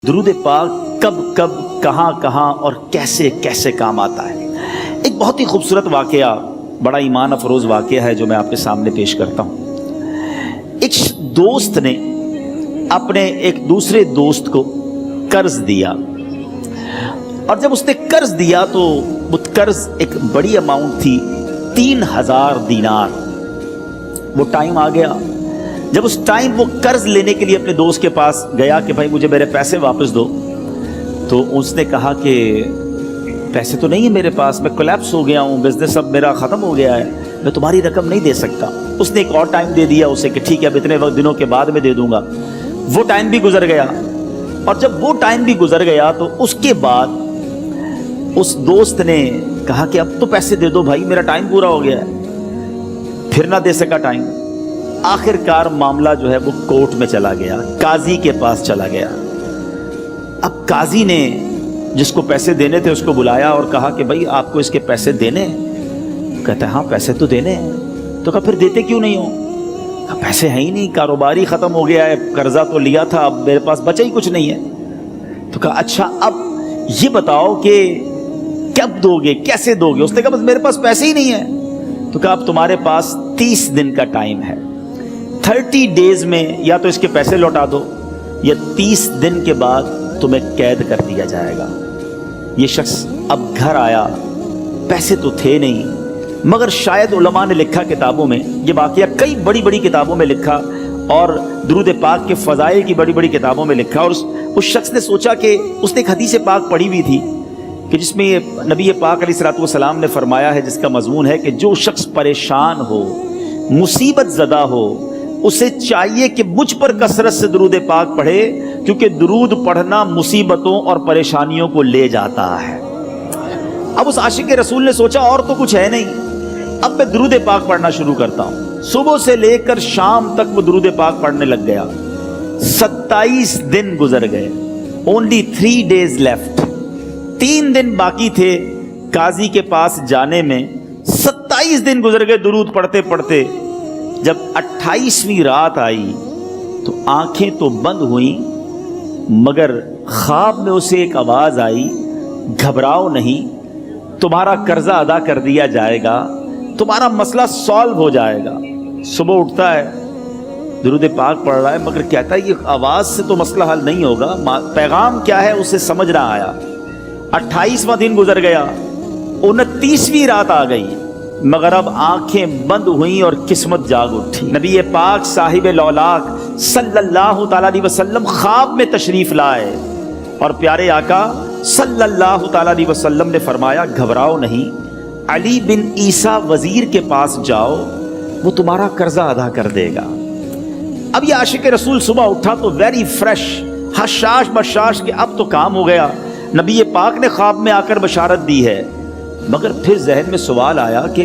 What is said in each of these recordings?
درود پاک کب کب کہاں کہاں اور کیسے کیسے کام آتا ہے۔ ایک بہت ہی خوبصورت واقعہ، بڑا ایمان افروز واقعہ ہے جو میں آپ کے سامنے پیش کرتا ہوں۔ ایک دوست نے اپنے ایک دوسرے دوست کو قرض دیا، اور جب اس نے قرض دیا تو وہ قرض ایک بڑی اماؤنٹ تھی، 3000 دینار۔ وہ ٹائم آ گیا جب اس ٹائم وہ قرض لینے کے لیے اپنے دوست کے پاس گیا کہ بھائی مجھے میرے پیسے واپس دو، تو اس نے کہا کہ پیسے تو نہیں ہے میرے پاس، میں کولیپس ہو گیا ہوں، بزنس اب میرا ختم ہو گیا ہے، میں تمہاری رقم نہیں دے سکتا۔ اس نے ایک اور ٹائم دے دیا اسے کہ ٹھیک ہے اب اتنے دنوں کے بعد میں دے دوں گا۔ وہ ٹائم بھی گزر گیا، اور جب وہ ٹائم بھی گزر گیا تو اس کے بعد اس دوست نے کہا کہ اب تو پیسے دے دو بھائی، میرا ٹائم پورا ہو گیا ہے۔ پھر نہ دے سکا ٹائم۔ آخر کار معاملہ جو ہے وہ کورٹ میں چلا گیا، قاضی کے پاس چلا گیا۔ اب قاضی نے جس کو پیسے دینے تھے اس کو بلایا اور کہا کہ بھائی آپ کو اس کے پیسے دینے ہیں؟ کہتا ہے ہاں پیسے تو دینے ہیں۔ تو کہا پھر دیتے کیوں نہیں ہو؟ کہا پیسے ہیں ہی نہیں، کاروبار ہی ختم ہو گیا ہے، قرضہ تو لیا تھا، اب میرے پاس بچا ہی کچھ نہیں ہے۔ تو کہا اچھا اب یہ بتاؤ کہ کب دو گے، کیسے دو گے؟ اس نے کہا بس میرے پاس پیسے ہی نہیں ہیں۔ تو کہا اب تمہارے پاس 30 دن کا ٹائم ہے، 30 ڈیز میں یا تو اس کے پیسے لوٹا دو یا 30 دن کے بعد تمہیں قید کر دیا جائے گا۔ یہ شخص اب گھر آیا، پیسے تو تھے نہیں، مگر شاید علماء نے لکھا کتابوں میں، یہ واقعہ کئی بڑی بڑی کتابوں میں لکھا اور درود پاک کے فضائل کی بڑی بڑی کتابوں میں لکھا، اور اس شخص نے سوچا کہ اس نے ایک حدیث پاک پڑھی ہوئی تھی کہ جس میں یہ نبی پاک علیہ الصلوۃ والسلام نے فرمایا ہے، جس کا مضمون ہے کہ جو شخص پریشان ہو، مصیبت زدہ ہو، اسے چاہیے کہ مجھ پر کثرت سے درود پاک پڑھے، کیونکہ درود پڑھنا مصیبتوں اور پریشانیوں کو لے جاتا ہے۔ اب اس عاشق رسول نے سوچا اور تو کچھ ہے نہیں، اب میں درود پاک پڑھنا شروع کرتا ہوں۔ صبح سے لے کر شام تک وہ درود پاک پڑھنے لگ گیا۔ 27 دن گزر گئے، only 3 days left، 3 دن باقی تھے قاضی کے پاس جانے میں۔ 27 دن گزر گئے درود پڑھتے پڑھتے۔ جب 28ویں رات آئی تو آنکھیں تو بند ہوئیں، مگر خواب میں اسے ایک آواز آئی، گھبراؤ نہیں، تمہارا قرضہ ادا کر دیا جائے گا، تمہارا مسئلہ سالو ہو جائے گا۔ صبح اٹھتا ہے، درود پاک پڑھ رہا ہے، مگر کہتا ہے یہ آواز سے تو مسئلہ حل نہیں ہوگا، پیغام کیا ہے اسے سمجھ نہ آیا۔ 28واں دن گزر گیا، 29ویں رات آ گئی، مگر اب آنکھیں بند ہوئیں اور قسمت جاگ اٹھی۔ نبی پاک صاحب لولاک صلی اللہ تعالیٰ علیہ وسلم خواب میں تشریف لائے، اور پیارے آقا صلی اللہ تعالیٰ علیہ وسلم نے فرمایا گھبراؤ نہیں، علی بن عیسیٰ وزیر کے پاس جاؤ، وہ تمہارا قرضہ ادا کر دے گا۔ اب یہ عاشق رسول صبح اٹھا تو ویری فریش، حشاش بشاش کہ اب تو کام ہو گیا، نبی پاک نے خواب میں آ کر بشارت دی ہے۔ مگر پھر ذہن میں سوال آیا کہ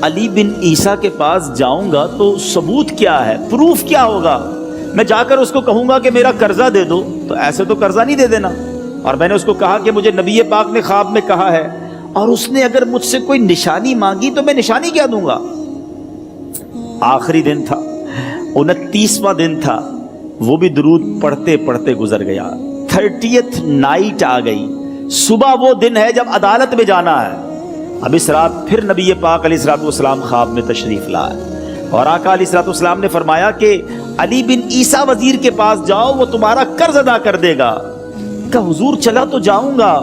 علی بن عیسیٰ کے پاس جاؤں گا تو ثبوت کیا ہے، پروف کیا ہوگا؟ میں جا کر اس کو کہوں گا کہ میرا قرضہ دے دو تو ایسے تو قرضہ نہیں دے دینا، اور میں نے اس کو کہا کہ مجھے نبی پاک نے خواب میں کہا ہے، اور اس نے اگر مجھ سے کوئی نشانی مانگی تو میں نشانی کیا دوں گا؟ آخری دن تھا، 29واں دن تھا، وہ بھی درود پڑھتے پڑھتے گزر گیا۔ 30th نائٹ آ گئی، صبح وہ دن ہے جب عدالت میں جانا ہے۔ اب اس رات پھر نبی پاک علیہ الصلوۃ والسلام خواب میں تشریف لائے، اور آقا علیہ الصلوۃ والسلام نے فرمایا کہ علی بن عیسیٰ وزیر کے پاس جاؤ، وہ تمہارا قرض ادا کر دے گا۔ کہ حضور چلا تو جاؤں گا،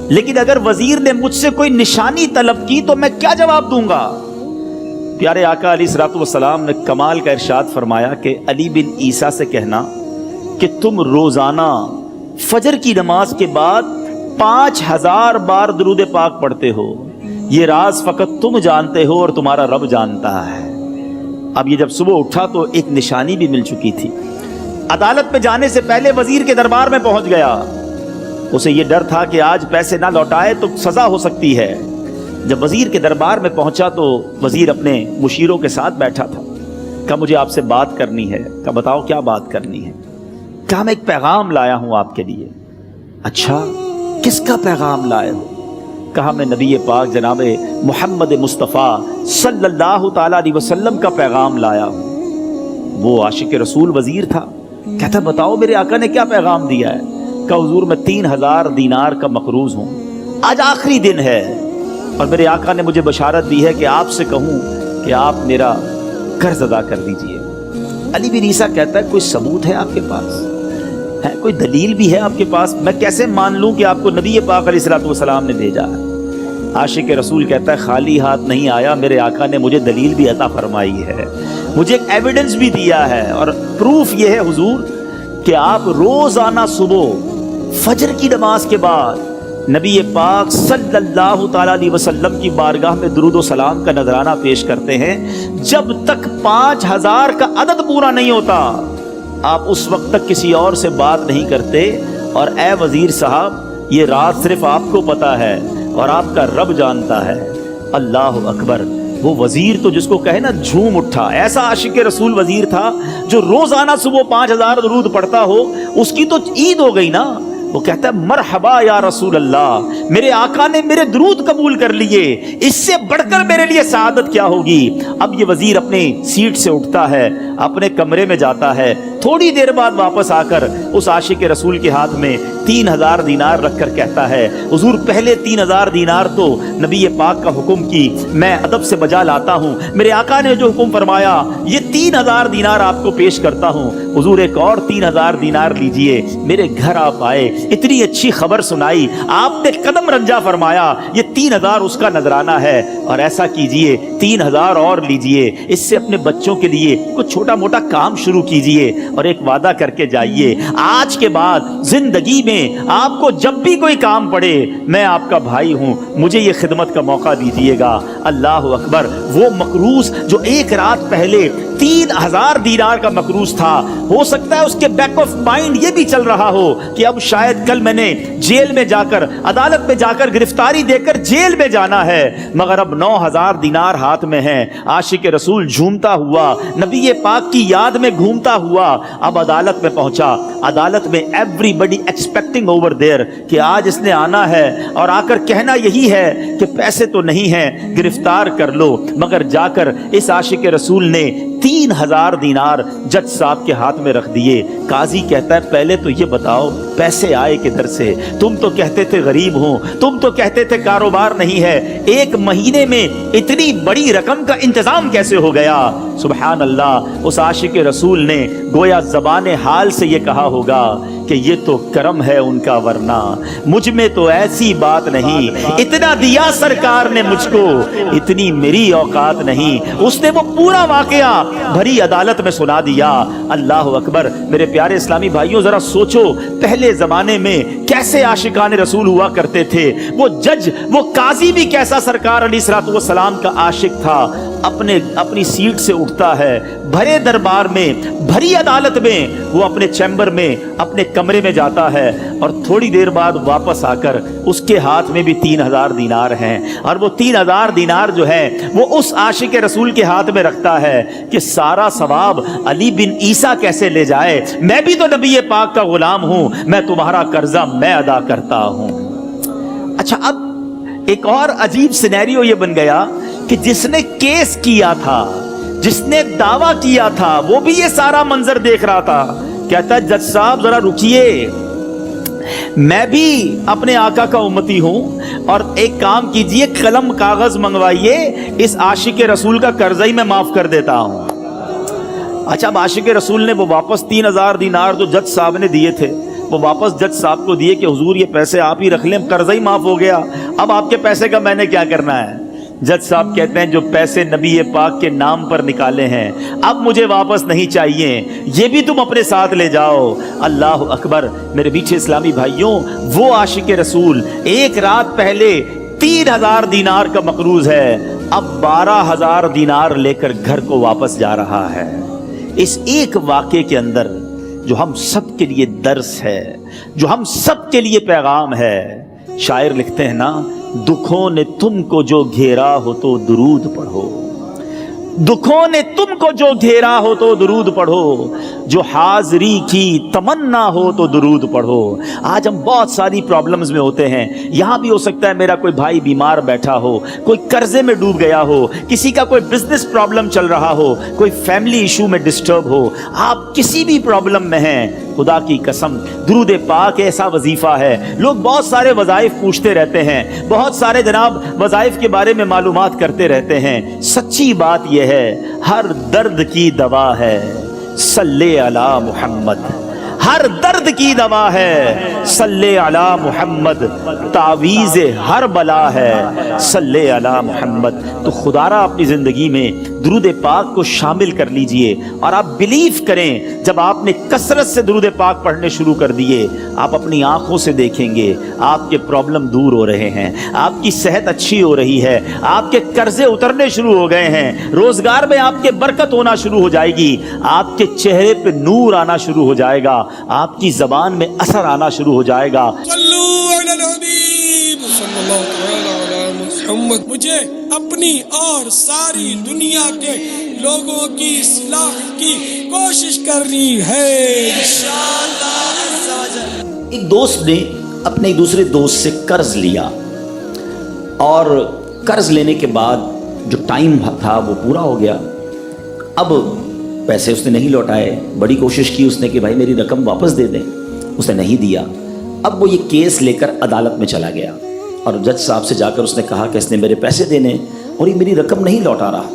لیکن اگر وزیر نے مجھ سے کوئی نشانی طلب کی تو میں کیا جواب دوں گا؟ پیارے آقا علیہ الصلوۃ والسلام نے کمال کا ارشاد فرمایا کہ علی بن عیسیٰ سے کہنا کہ تم روزانہ فجر کی نماز کے بعد 5000 بار درود پاک پڑھتے ہو، یہ راز فقط تم جانتے ہو اور تمہارا رب جانتا ہے۔ اب یہ جب صبح اٹھا تو ایک نشانی بھی مل چکی تھی۔ عدالت میں جانے سے پہلے وزیر کے دربار میں پہنچ گیا، اسے یہ ڈر تھا کہ آج پیسے نہ لوٹائے تو سزا ہو سکتی ہے۔ جب وزیر کے دربار میں پہنچا تو وزیر اپنے مشیروں کے ساتھ بیٹھا تھا۔ کہا مجھے آپ سے بات کرنی ہے۔ کہا بتاؤ کیا بات کرنی ہے؟ کہا میں ایک پیغام لایا ہوں آپ کے لیے۔ اچھا کس کا پیغام لائے ہو؟ کہا میں نبی پاک جناب محمد مصطفیٰ صلی اللہ تعالیٰ علیہ وسلم کا پیغام لایا ہوں۔ وہ عاشق رسول وزیر تھا، کہتا بتاؤ میرے آقا نے کیا پیغام دیا ہے؟ کہ حضور میں 3000 دینار کا مقروض ہوں, آج آخری دن ہے اور میرے آقا نے مجھے بشارت دی ہے کہ آپ سے کہوں کہ آپ میرا قرض ادا کر دیجئے. علی بن عیسیٰ کہتا ہے کوئی ثبوت ہے آپ کے پاس, ہے کوئی دلیل بھی ہے آپ کے پاس؟ میں کیسے مان لوں کہ آپ کو نبی پاک علیہ الصلوۃ والسلام نے بھیجا ہے؟ عاشق رسول کہتا ہے خالی ہاتھ نہیں آیا, میرے آقا نے مجھے دلیل بھی عطا فرمائی ہے, مجھے ایک ایویڈنس بھی دیا ہے, اور پروف یہ ہے حضور کہ آپ روزانہ صبح فجر کی نماز کے بعد نبی پاک صلی اللہ تعالیٰ علیہ وسلم کی بارگاہ میں درود و سلام کا نذرانہ پیش کرتے ہیں. جب تک 5000 کا عدد پورا نہیں ہوتا آپ اس وقت تک کسی اور سے بات نہیں کرتے. اور اے وزیر صاحب, یہ راز صرف آپ کو پتا ہے اور آپ کا رب جانتا ہے. اللہ اکبر. وہ وزیر تو جس کو کہے نا جھوم اٹھا, ایسا عاشق رسول وزیر تھا جو روزانہ صبح 5000 درود پڑھتا ہو, اس کی تو عید ہو گئی نا. وہ کہتا ہے مرحبا یا رسول اللہ, میرے آقا نے میرے درود قبول کر لیے, اس سے بڑھ کر میرے لیے سعادت کیا ہوگی. اب یہ وزیر اپنے سیٹ سے اٹھتا ہے, اپنے کمرے میں جاتا ہے, تھوڑی دیر بعد واپس آ کر اس عاشق رسول کے ہاتھ میں 3000 دینار رکھ کر کہتا ہے حضور پہلے 3000 دینار تو نبی پاک کا حکم کی میں ادب سے بجا لاتا ہوں, میرے آقا نے جو حکم فرمایا یہ 3000 دینار آپ کو پیش کرتا ہوں. حضور ایک اور 3000 دینار لیجئے. میرے گھر آپ آئے, اتنی اچھی خبر سنائی, آپ نے قدم رنجا فرمایا, یہ 3000 اس کا نذرانہ ہے, اور ایسا کیجئے 3000 اور لیجئے, اس سے اپنے بچوں کے لیے کچھ چھوٹا موٹا کام شروع کیجئے اور ایک وعدہ کر کے جائیے, آج کے بعد زندگی میں آپ کو جب بھی کوئی کام پڑے میں آپ کا بھائی ہوں, مجھے یہ خدمت کا موقع دیجئے گا. اللہ اکبر. وہ مقروض جو ایک رات پہلے 3000 دینار کا مقروض تھا, ہو سکتا ہے اس کے بیک آف مائنڈ یہ بھی چل رہا ہو کہ اب شاید کل میں نے جیل میں جا کر, عدالت میں جا کر گرفتاری دے کر جیل میں جانا ہے, مگر اب 9000 دینار ہاتھ میں ہیں. عاشق رسول جھومتا ہوا نبی پاک کی یاد میں گھومتا ہوا اب عدالت میں پہنچا. عدالت میں everybody expecting over there کہ آج اس نے آنا ہے اور آ کر کہنا یہی ہے کہ پیسے تو نہیں ہیں, گرفتار کر لو. مگر جا کر اس عاشق رسول نے 3000 دینار جج صاحب کے ہاتھ میں رکھ دیے. قاضی کہتا ہے پہلے تو یہ بتاؤ پیسے آئے کدھر سے؟ تم تو کہتے تھے غریب ہوں, تم تو کہتے تھے کاروبار نہیں ہے, ایک مہینے میں اتنی بڑی رقم کا انتظام کیسے ہو گیا؟ سبحان اللہ. اس عاشق رسول نے گویا زبان حال سے یہ کہا ہوگا کہ یہ تو کرم ہے ان کا, ورنہ مجھ میں تو ایسی بات نہیں, اتنا دیا سرکار نے مجھ کو, اتنی میری اوقات نہیں. اس نے وہ پورا واقعہ بھری عدالت میں سنا دیا. اللہ اکبر. میرے پیارے اسلامی بھائیوں ذرا سوچو پہلے زمانے میں کیسے عاشقان رسول ہوا کرتے تھے. وہ جج, وہ قاضی بھی کیسا سرکار علیہ الصلوۃ والسلام کا عاشق تھا. اپنی سیٹ سے اٹھتا ہے, بھرے دربار میں, بھری عدالت میں, وہ اپنے چیمبر میں, اپنے کمرے میں جاتا ہے, اور تھوڑی دیر بعد واپس آ کر اس کے ہاتھ میں بھی 3000 دینار ہیں, اور وہ 3000 دینار جو ہے وہ اس عاشق رسول کے ہاتھ میں رکھتا ہے کہ سارا ثواب علی بن عیسیٰ کیسے لے جائے, میں بھی تو نبی پاک کا غلام ہوں, میں تمہارا قرضہ میں ادا کرتا ہوں. اچھا, اب ایک اور عجیب سینیریو یہ بن گیا کہ جس نے کیس کیا تھا, جس نے دعویٰ کیا تھا, وہ بھی یہ سارا منظر دیکھ رہا تھا. کہتا ہے جج صاحب ذرا رکیے, میں بھی اپنے آقا کا امتی ہوں, اور ایک کام کیجئے قلم کاغذ منگوائیے, اس عاشق رسول کا قرضہ ہی میں معاف کر دیتا ہوں. اچھا, اب عاشق رسول نے وہ واپس 3000 دینار جو جج صاحب نے دیے تھے وہ واپس جج صاحب کو دیے کہ حضور یہ پیسے آپ ہی رکھ لیں, قرضہ ہی معاف ہو گیا, اب آپ کے پیسے کا میں نے کیا کرنا ہے؟ جج صاحب کہتے ہیں جو پیسے نبی پاک کے نام پر نکالے ہیں اب مجھے واپس نہیں چاہیے, یہ بھی تم اپنے ساتھ لے جاؤ. اللہ اکبر. میرے میٹھے اسلامی بھائیوں, وہ عاشق رسول ایک رات پہلے 3000 دینار کا مقروض ہے, اب 12000 دینار لے کر گھر کو واپس جا رہا ہے. اس ایک واقعے کے اندر جو ہم سب کے لیے درس ہے, جو ہم سب کے لیے پیغام ہے. شاعر لکھتے ہیں نا, دکھوں نے تم کو جو گھیرا ہو تو درود پڑھو, دکھوں نے تم کو جو گھیرا ہو تو درود پڑھو, جو حاضری کی تمنا ہو تو درود پڑھو. آج ہم بہت ساری پرابلمز میں ہوتے ہیں. یہاں بھی ہو سکتا ہے میرا کوئی بھائی بیمار بیٹھا ہو, کوئی قرضے میں ڈوب گیا ہو, کسی کا کوئی بزنس پرابلم چل رہا ہو, کوئی فیملی ایشو میں ڈسٹرب ہو, آپ کسی بھی پرابلم میں ہیں, خدا کی قسم درود پاک ایسا وظیفہ ہے. لوگ بہت سارے وظائف پوچھتے رہتے ہیں, بہت سارے جناب وظائف کے بارے میں معلومات کرتے رہتے ہیں. سچی بات یہ ہے ہر درد کی دوا ہے صلی علی محمد. ہر درد کی دوا ہے صلی علی محمد. تعویذ ہر بلا ہے صلی علی محمد. تو خدا را اپنی زندگی میں درود پاک کو شامل کر لیجئے, اور آپ بلیو کریں جب آپ نے کثرت سے درود پاک پڑھنے شروع کر دیے, آپ اپنی آنکھوں سے دیکھیں گے آپ کے پرابلم دور ہو رہے ہیں, آپ کی صحت اچھی ہو رہی ہے, آپ کے قرضے اترنے شروع ہو گئے ہیں, روزگار میں آپ کے برکت ہونا شروع ہو جائے گی, آپ کے چہرے پہ نور آنا شروع ہو جائے گا, آپ کی زبان میں اثر آنا شروع ہو جائے گا. مجھے اپنی اور ساری دنیا کے لوگوں کی اصلاح کی کوشش کرنی ہے. ایک دوست نے اپنے ایک دوسرے دوست سے قرض لیا, اور قرض لینے کے بعد جو ٹائم تھا وہ پورا ہو گیا. اب پیسے اس نے نہیں لوٹائے, بڑی کوشش کی اس نے کہ بھائی میری رقم واپس دے دیں, اس نے نہیں دیا. اب وہ یہ کیس لے کر عدالت میں چلا گیا, اور جج صاحب سے جا کر اس نے کہا کہ اس نے میرے پیسے دینے اور یہ میری رقم نہیں لوٹا رہا.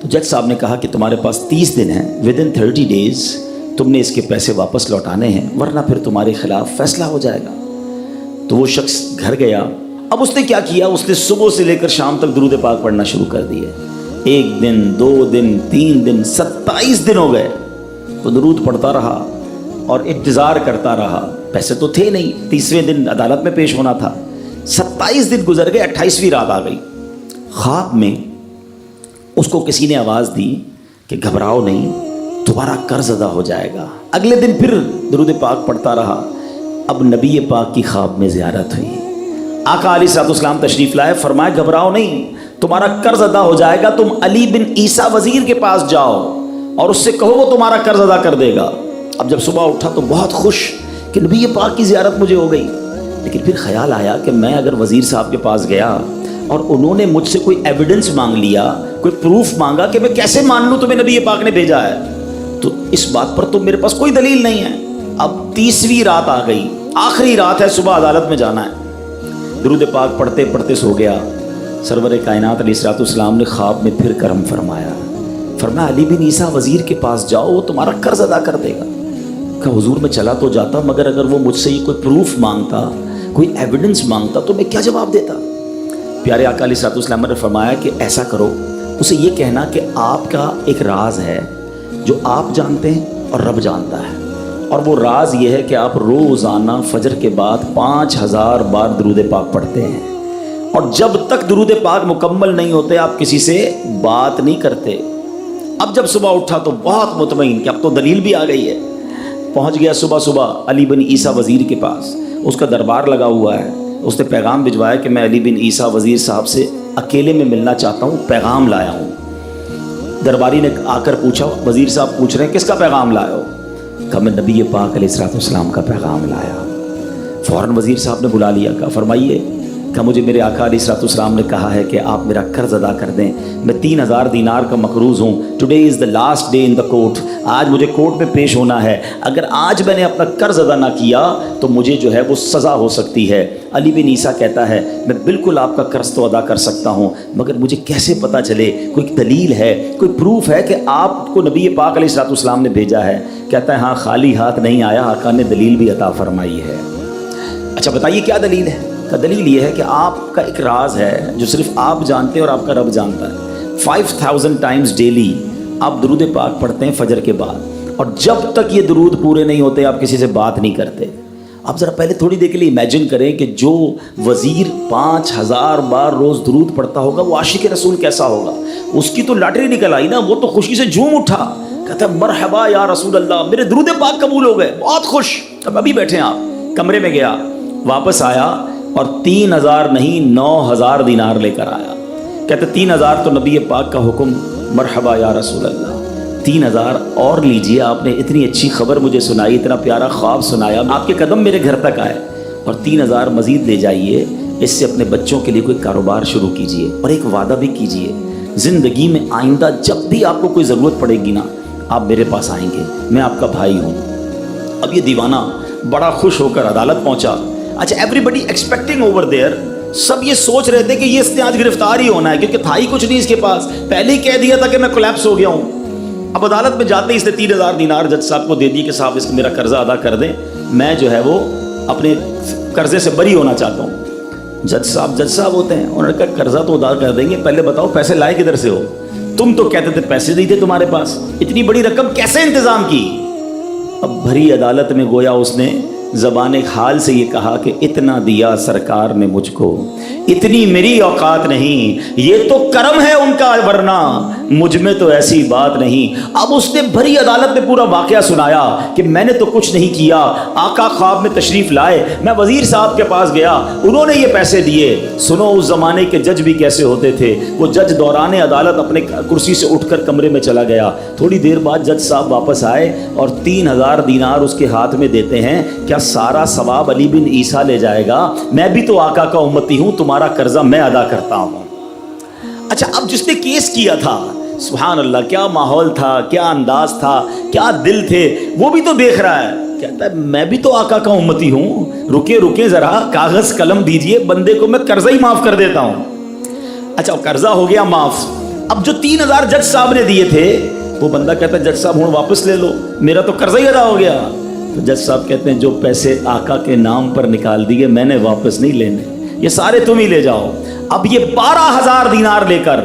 تو جج صاحب نے کہا کہ تمہارے پاس 30 دن ہیں, ودن 30 days تم نے اس کے پیسے واپس لوٹانے ہیں, ورنہ پھر تمہارے خلاف فیصلہ ہو جائے گا. تو وہ شخص گھر گیا. اب اس نے کیا کیا, اس نے صبح سے لے کر شام تک درود پاک پڑھنا شروع کر دیے. 1 دن 2 دن 3 دن 27 دن ہو گئے. وہ درود پڑھتا رہا اور انتظار کرتا رہا. پیسے تو تھے نہیں, 30ویں دن عدالت میں پیش ہونا تھا. 27 دن گزر گئے, 28ویں رات آ گئی. خواب میں اس کو کسی نے آواز دی کہ گھبراؤ نہیں, تمہارا قرض ادا ہو جائے گا. اگلے دن پھر درود پاک پڑھتا رہا. اب نبی پاک کی خواب میں زیارت ہوئی. آقا علیہ الصلوۃ والسلام تشریف لائے, فرمایا گھبراؤ نہیں, تمہارا قرض ادا ہو جائے گا. تم علی بن عیسیٰ وزیر کے پاس جاؤ اور اس سے کہو وہ تمہارا قرض ادا کر دے گا. اب جب صبح اٹھا تو بہت خوش کہ نبی پاک کی زیارت مجھے ہو گئی. لیکن پھر خیال آیا کہ میں اگر وزیر صاحب کے پاس گیا اور انہوں نے مجھ سے کوئی ایویڈنس مانگ لیا, کوئی پروف مانگا, کہ میں کیسے مان لوں تمہیں نبی پاک نے بھیجا ہے, تو اس بات پر تو میرے پاس کوئی دلیل نہیں ہے. اب 30ویں رات آ گئی, آخری رات ہے, صبح عدالت میں جانا ہے. درود پاک پڑھتے پڑھتے سو گیا. سرور کائنات علیہ الصلوۃ والسلام نے خواب میں پھر کرم فرمایا. فرمایا علی بن عیسیٰ وزیر کے پاس جاؤ, وہ تمہارا قرض ادا کر دے گا. کہ حضور میں چلا تو جاتا, مگر اگر وہ مجھ سے یہ کوئی پروف مانگتا, کوئی ایویڈنس مانگتا, تو میں کیا جواب دیتا. پیارے آقا علیہ الصلوۃ والسلام نے فرمایا کہ ایسا کرو, اسے یہ کہنا کہ آپ کا ایک راز ہے جو آپ جانتے ہیں اور رب جانتا ہے, اور وہ راز یہ ہے کہ آپ روزانہ فجر کے بعد 5000 بار درود پاک پڑھتے ہیں, اور جب تک درود پاک مکمل نہیں ہوتے آپ کسی سے بات نہیں کرتے. اب جب صبح اٹھا تو بہت مطمئن کہ اب تو دلیل بھی آ گئی ہے. پہنچ گیا صبح علی بن عیسیٰ وزیر کے پاس. اس کا دربار لگا ہوا ہے. اس نے پیغام بھجوایا کہ میں علی بن عیسیٰ وزیر صاحب سے اکیلے میں ملنا چاہتا ہوں, پیغام لایا ہوں. درباری نے آ کر پوچھا, وزیر صاحب پوچھ رہے ہیں کس کا پیغام لائے ہو؟ کہا میں نبی پاک علیہ الصلوۃ والسلام کا پیغام لایا. فوراً وزیر صاحب نے بلا لیا. کہا فرمائیے. کہا مجھے میرے آقا علیہ الصلوۃ والسلام نے کہا ہے کہ آپ میرا قرض ادا کر دیں. میں 3000 دینار کا مقروض ہوں. Today is the last day in the court. آج مجھے کورٹ میں پیش ہونا ہے. اگر آج میں نے اپنا قرض ادا نہ کیا تو مجھے جو ہے وہ سزا ہو سکتی ہے. علی بن عیسیٰ کہتا ہے میں بالکل آپ کا قرض تو ادا کر سکتا ہوں, مگر مجھے کیسے پتہ چلے, کوئی دلیل ہے, کوئی پروف ہے کہ آپ کو نبی پاک علیہ الصلوۃ والسلام نے بھیجا ہے؟ کہتا ہے ہاں, خالی ہاتھ نہیں آیا, آقا نے دلیل بھی عطا فرمائی ہے. اچھا بتائیے کیا دلیل ہے؟ کا دلیل یہ ہے کہ آپ کا ایک راز ہے جو صرف آپ جانتے ہیں اور آپ کا رب جانتا ہے. 5000 ٹائمز ڈیلی آپ درود پاک پڑھتے ہیں فجر کے بعد, اور جب تک یہ درود پورے نہیں ہوتے آپ کسی سے بات نہیں کرتے. آپ ذرا پہلے تھوڑی دیر کے لیے امیجن کریں کہ جو وزیر 5000 بار روز درود پڑھتا ہوگا وہ عاشق رسول کیسا ہوگا. اس کی تو لاٹری نکل آئی نا, وہ تو خوشی سے جھوم اٹھا, کہتا مرحبا یا رسول اللہ, میرے درود پاک قبول ہو گئے, بہت خوش. اب ابھی بیٹھے ہیں آپ, کمرے میں گیا, واپس آیا اور 3000 نہیں 9000 دینار لے کر آیا. کہتے 3000 تو نبی پاک کا حکم, مرحبا یا رسول اللہ, 3000 اور لیجئے, آپ نے اتنی اچھی خبر مجھے سنائی, اتنا پیارا خواب سنایا, آپ کے قدم میرے گھر تک آئے, اور 3000 مزید لے جائیے, اس سے اپنے بچوں کے لیے کوئی کاروبار شروع کیجئے, اور ایک وعدہ بھی کیجئے, زندگی میں آئندہ جب بھی آپ کو کوئی ضرورت پڑے گی نا, آپ میرے پاس آئیں گے, میں آپ کا بھائی ہوں, اب یہ دیوانہ بڑا خوش ہو کر عدالت پہنچا. اچھا everybody expecting over there, سب یہ سوچ رہے تھے کہ یہ اس نے آج گرفتار ہی ہونا ہے, کیونکہ تھا ہی کچھ نہیں اس کے پاس, پہلے ہی کہہ دیا تھا کہ میں کولیپس ہو گیا ہوں. اب عدالت میں جاتے ہی اس نے 3000 دینار جج صاحب کو دے دی کہ صاحب اس میرا قرضہ ادا کر دیں, میں جو ہے وہ اپنے قرضے سے بری ہونا چاہتا ہوں. جج صاحب ہوتے ہیں, انہوں نے کہا قرضہ تو ادا کر دیں گے, پہلے بتاؤ پیسے لائے کدھر سے ہو؟ تم تو کہتے تھے پیسے نہیں تھے تمہارے پاس, اتنی بڑی رقم کیسے انتظام کی؟ اب بھری عدالت میں گویا اس نے زبان حال سے یہ کہا کہ اتنا دیا سرکار نے مجھ کو, اتنی میری اوقات نہیں, یہ تو کرم ہے ان کا, ورنہ مجھ میں تو ایسی بات نہیں. اب اس نے بھری عدالت میں پورا واقعہ سنایا کہ میں نے تو کچھ نہیں کیا, آقا خواب میں تشریف لائے, میں وزیر صاحب کے پاس گیا, انہوں نے یہ پیسے دیے. سنو اس زمانے کے جج بھی کیسے ہوتے تھے. وہ جج دوران عدالت اپنے کرسی سے اٹھ کر کمرے میں چلا گیا. تھوڑی دیر بعد جج صاحب واپس آئے اور 3000 دینار اس کے ہاتھ میں دیتے ہیں. کیا سارا ثواب علی بن عیسیٰ لے جائے گا؟ میں بھی تو آقا کا امتی ہوں, تمہارا قرضہ میں ادا کرتا ہوں. اچھا اب جس نے کیس کیا تھا, سبحان اللہ, کیا ماحول تھا, کیا انداز تھا, کیا دل تھے, وہ بھی تو دیکھ رہا ہے, کہتا ہے میں بھی تو آقا کا امتی ہوں, رکے ذرا, کاغذ قلم دیجئے, بندے کو میں قرضہ ہی معاف کر دیتا ہوں. اچھا قرضہ ہو گیا معاف. اب جو 3000 جج صاحب نے دیے تھے, وہ بندہ کہتا ہے جج صاحب ہوں واپس لے لو, میرا تو قرضہ ہی ادا ہو گیا. تو جج صاحب کہتے ہیں جو پیسے آقا کے نام پر نکال دیے میں نے واپس نہیں لینے, یہ سارے تم ہی لے جاؤ. اب یہ 12000 دینار لے کر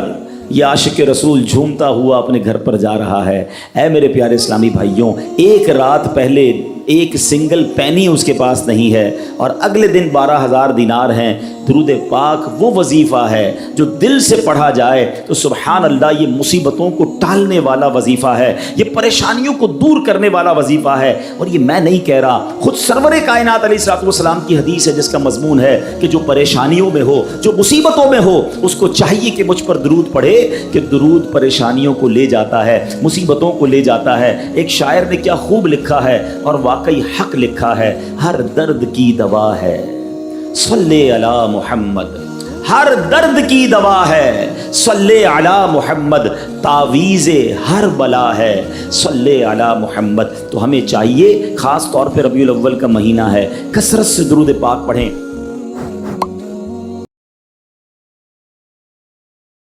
یہ عاشق رسول جھومتا ہوا اپنے گھر پر جا رہا ہے. اے میرے پیارے اسلامی بھائیوں, ایک رات پہلے ایک سنگل پینی اس کے پاس نہیں ہے, اور اگلے دن 12000 دینار ہیں. درود پاک وہ وظیفہ ہے جو دل سے پڑھا جائے تو سبحان اللہ یہ مصیبتوں کو ٹالنے والا وظیفہ ہے, یہ پریشانیوں کو دور کرنے والا وظیفہ ہے. اور یہ میں نہیں کہہ رہا, خود سرور کائنات علیہ الصلوۃ والسلام کی حدیث ہے جس کا مضمون ہے کہ جو پریشانیوں میں ہو, جو مصیبتوں میں ہو, اس کو چاہیے کہ مجھ پر درود پڑھے, کہ درود پریشانیوں کو لے جاتا ہے, مصیبتوں کو لے جاتا ہے. ایک شاعر نے کیا خوب لکھا ہے, اور واقعی حق لکھا ہے, ہر درد کی دوا ہے صلی علی محمد, ہر درد کی دوا ہے صلی علی محمد, تعویذ ہر بلا ہے صلی علی محمد. تو ہمیں چاہیے, خاص طور پہ ربیع الاول کا مہینہ ہے, کثرت سے درود پاک پڑھیں.